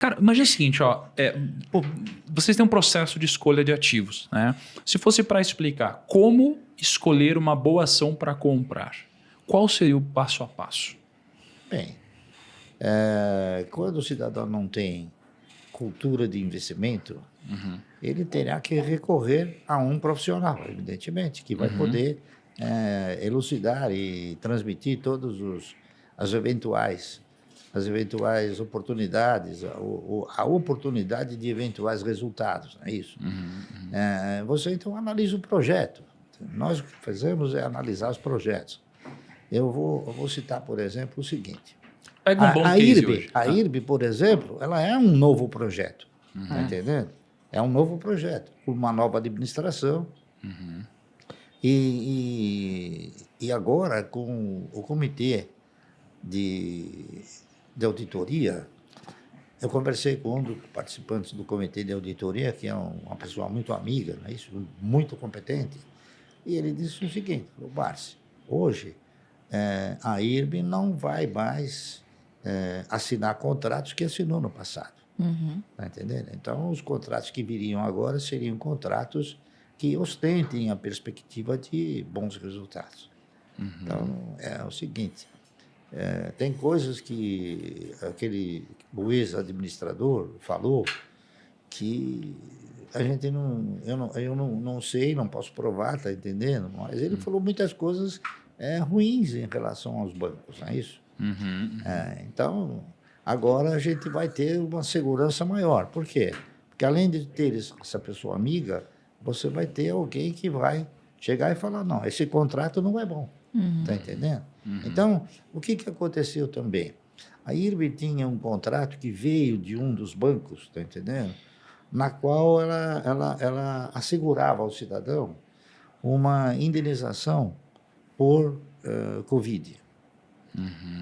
Cara, imagina o seguinte, ó, vocês têm um processo de escolha de ativos, né? Se fosse para explicar como escolher uma boa ação para comprar, qual seria o passo a passo? Bem, quando o cidadão não tem cultura de investimento, ele terá que recorrer a um profissional, evidentemente, que vai poder elucidar e transmitir as eventuais oportunidades, a oportunidade de eventuais resultados, não é isso? Você então analisa o projeto. Nós o que fazemos é analisar os projetos. Eu vou citar, por exemplo, o seguinte. Pega um bom case hoje. A IRB, por exemplo, ela é um novo projeto. Está entendendo? É um novo projeto, uma nova administração. E agora, com o comitê de auditoria, eu conversei com um dos participantes do comitê de auditoria, que é uma pessoa muito amiga, não é isso? Muito competente, e ele disse o seguinte: Barsi, hoje a IRB não vai mais assinar contratos que assinou no passado. Está entendendo? Então, os contratos que viriam agora seriam contratos que ostentem a perspectiva de bons resultados. Então, é o seguinte, tem coisas que o ex-administrador falou que a gente eu não sei, não posso provar, está entendendo? Mas ele falou muitas coisas ruins em relação aos bancos, não é isso? Então, agora a gente vai ter uma segurança maior. Por quê? Porque além de ter essa pessoa amiga, você vai ter alguém que vai chegar e falar: não, esse contrato não é bom. Está entendendo? Então, o que aconteceu também? A IRB tinha um contrato que veio de um dos bancos, está entendendo? Na qual ela assegurava ao cidadão uma indenização por Covid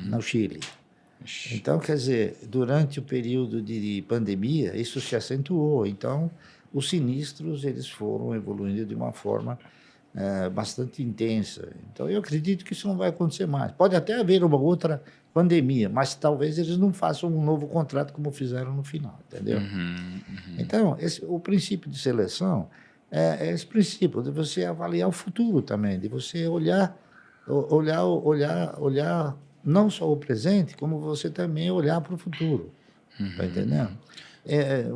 no Chile. Então, quer dizer, durante o período de pandemia, isso se acentuou. Então, os sinistros eles foram evoluindo de uma forma bastante intensa. Então, eu acredito que isso não vai acontecer mais. Pode até haver uma outra pandemia, mas talvez eles não façam um novo contrato como fizeram no final, entendeu? Então, o princípio de seleção é esse princípio de você avaliar o futuro também, de você olhar não só o presente, como você também olhar para o futuro. Está entendendo?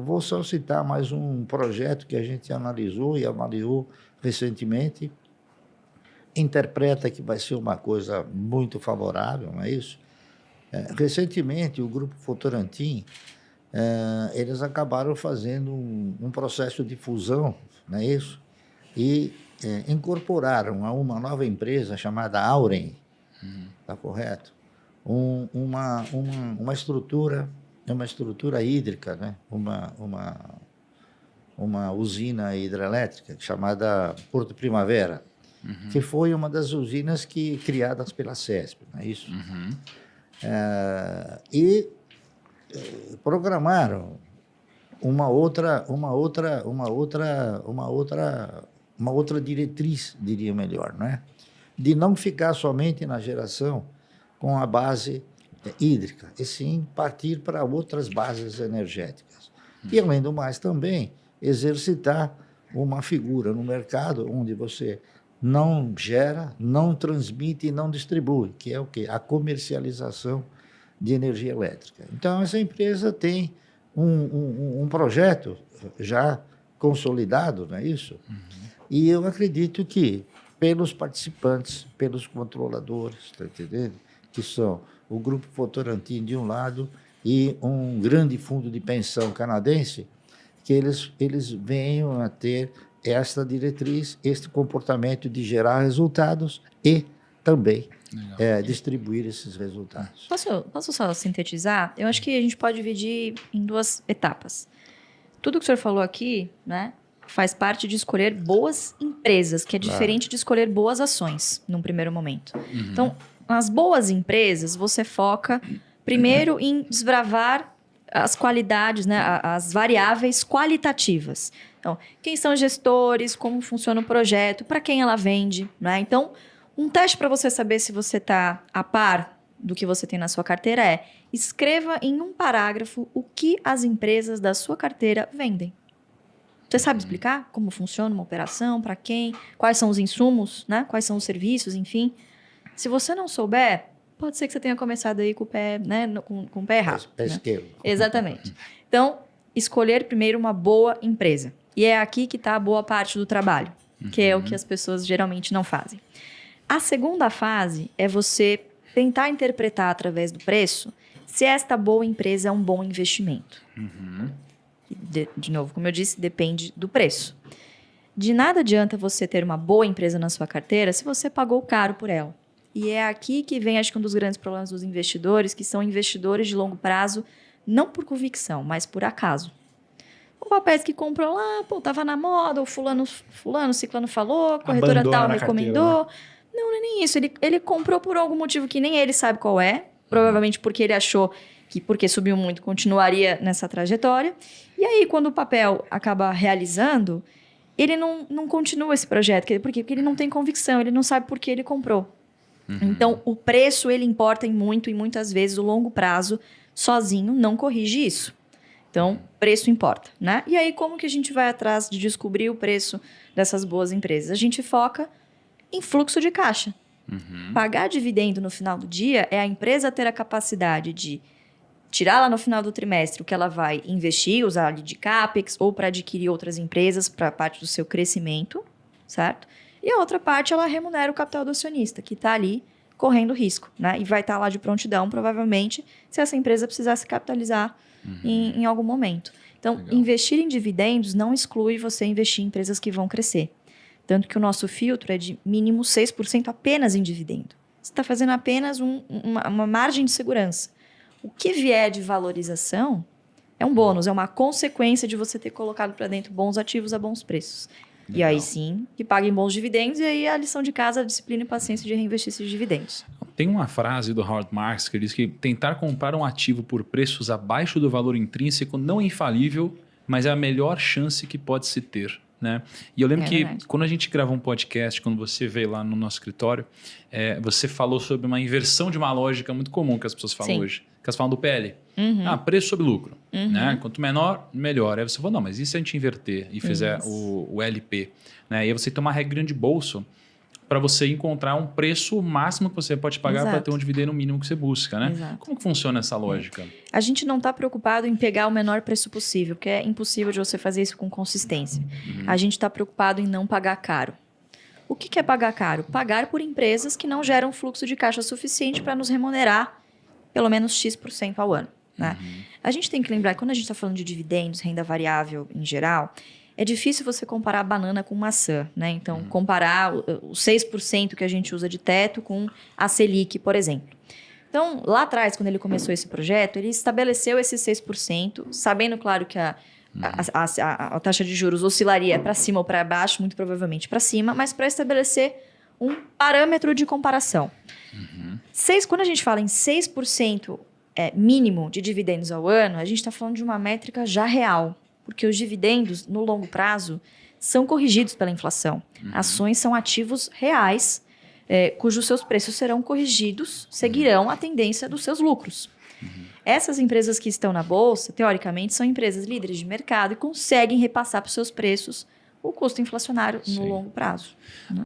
Vou só citar mais um projeto que a gente analisou e avaliou recentemente. Interpreta que vai ser uma coisa muito favorável, não é isso? Recentemente, o Grupo Votorantim, eles acabaram fazendo um processo de fusão, não é isso? E incorporaram a uma nova empresa chamada Auren, está correto? Uma estrutura hídrica, né? Uma usina hidrelétrica chamada Porto Primavera, que foi uma das usinas criadas pela CESP, não é isso? E programaram uma outra diretriz, diria melhor, não é? De não ficar somente na geração com a base hídrica, e sim partir para outras bases energéticas. E, além do mais, também exercitar uma figura no mercado onde você não gera, não transmite e não distribui, que é o quê? A comercialização de energia elétrica. Então, essa empresa tem um projeto já consolidado, não é isso? E eu acredito que, pelos participantes, pelos controladores, está entendendo? Que são o Grupo Votorantim de um lado e um grande fundo de pensão canadense, que eles venham a ter esta diretriz, este comportamento de gerar resultados e também distribuir esses resultados. Posso só sintetizar? Eu acho que a gente pode dividir em duas etapas. Tudo que o senhor falou aqui, né, faz parte de escolher boas empresas, que é diferente de escolher boas ações, num primeiro momento. Então, nas boas empresas, você foca primeiro em desbravar as qualidades, né, as variáveis qualitativas. Então, quem são os gestores, como funciona o projeto, para quem ela vende, né? Então, um teste para você saber se você está a par do que você tem na sua carteira é: escreva em um parágrafo o que as empresas da sua carteira vendem. Você sabe explicar como funciona uma operação, para quem, quais são os insumos, né? Quais são os serviços, enfim. Se você não souber, pode ser que você tenha começado aí com o pé, né? Com o pé errado. Pé né? esquerdo. Exatamente. Então, escolher primeiro uma boa empresa. E é aqui que está a boa parte do trabalho, que é o que as pessoas geralmente não fazem. A segunda fase é você tentar interpretar através do preço se esta boa empresa é um bom investimento. De novo, como eu disse, depende do preço. De nada adianta você ter uma boa empresa na sua carteira se você pagou caro por ela. E é aqui que vem, acho que um dos grandes problemas dos investidores, que são investidores de longo prazo, não por convicção, mas por acaso. O papéis que comprou lá, pô, tava na moda, o fulano, ciclano falou, a corretora Abandona tal na recomendou. carteira, Não é nem isso. Ele comprou por algum motivo que nem ele sabe qual é. Provavelmente porque ele achou que, porque subiu muito, continuaria nessa trajetória. E aí, quando o papel acaba realizando, ele não continua esse projeto. Por quê? Porque ele não tem convicção, ele não sabe por que ele comprou. Então, o preço, ele importa em muito, e muitas vezes o longo prazo, sozinho, não corrige isso. Então, preço importa, né? E aí, como que a gente vai atrás de descobrir o preço dessas boas empresas? A gente foca em fluxo de caixa. Pagar dividendo no final do dia é a empresa ter a capacidade de tirar lá no final do trimestre o que ela vai investir, usar ali de CAPEX ou para adquirir outras empresas para parte do seu crescimento, certo? E a outra parte, ela remunera o capital do acionista, que está ali correndo risco, né? E vai estar lá de prontidão, provavelmente, se essa empresa precisar se capitalizar em algum momento. Então, Legal. investir em dividendos não exclui você investir em empresas que vão crescer. Tanto que o nosso filtro é de mínimo 6% apenas em dividendo. Você está fazendo apenas uma margem de segurança. O que vier de valorização é um bônus, é uma consequência de você ter colocado para dentro bons ativos a bons preços. Legal. E aí sim, que paguem bons dividendos, e aí a lição de casa, a disciplina e paciência de reinvestir esses dividendos. Tem uma frase do Howard Marks que diz que tentar comprar um ativo por preços abaixo do valor intrínseco não é infalível, mas é a melhor chance que pode se ter. Né? E eu lembro que verdade. quando a gente gravou um podcast, quando você veio lá no nosso escritório, você falou sobre uma inversão de uma lógica muito comum que as pessoas falam Sim. hoje. Que elas falam do PL. Preço sobre lucro. Né? Quanto menor, melhor. Aí você falou, não, mas e se a gente inverter e fizer o LP? Né? E aí você tem uma regra de bolso para você encontrar um preço máximo que você pode pagar para ter um dividendo mínimo que você busca. Né? Exato. Como que funciona essa lógica? A gente não está preocupado em pegar o menor preço possível, porque é impossível de você fazer isso com consistência. A gente está preocupado em não pagar caro. O que é pagar caro? Pagar por empresas que não geram fluxo de caixa suficiente para nos remunerar pelo menos X% ao ano. Né? A gente tem que lembrar que quando a gente está falando de dividendos, renda variável em geral, é difícil você comparar banana com maçã. Né? Então, comparar os 6% que a gente usa de teto com a Selic, por exemplo. Então, lá atrás, quando ele começou esse projeto, ele estabeleceu esses 6%, sabendo, claro, que a taxa de juros oscilaria para cima ou para baixo, muito provavelmente para cima, mas para estabelecer um parâmetro de comparação. Quando a gente fala em 6% mínimo de dividendos ao ano, a gente está falando de uma métrica já real, porque os dividendos, no longo prazo, são corrigidos pela inflação. Ações são ativos reais, cujos seus preços serão corrigidos, seguirão a tendência dos seus lucros. Essas empresas que estão na bolsa, teoricamente, são empresas líderes de mercado e conseguem repassar para os seus preços o custo inflacionário no longo prazo.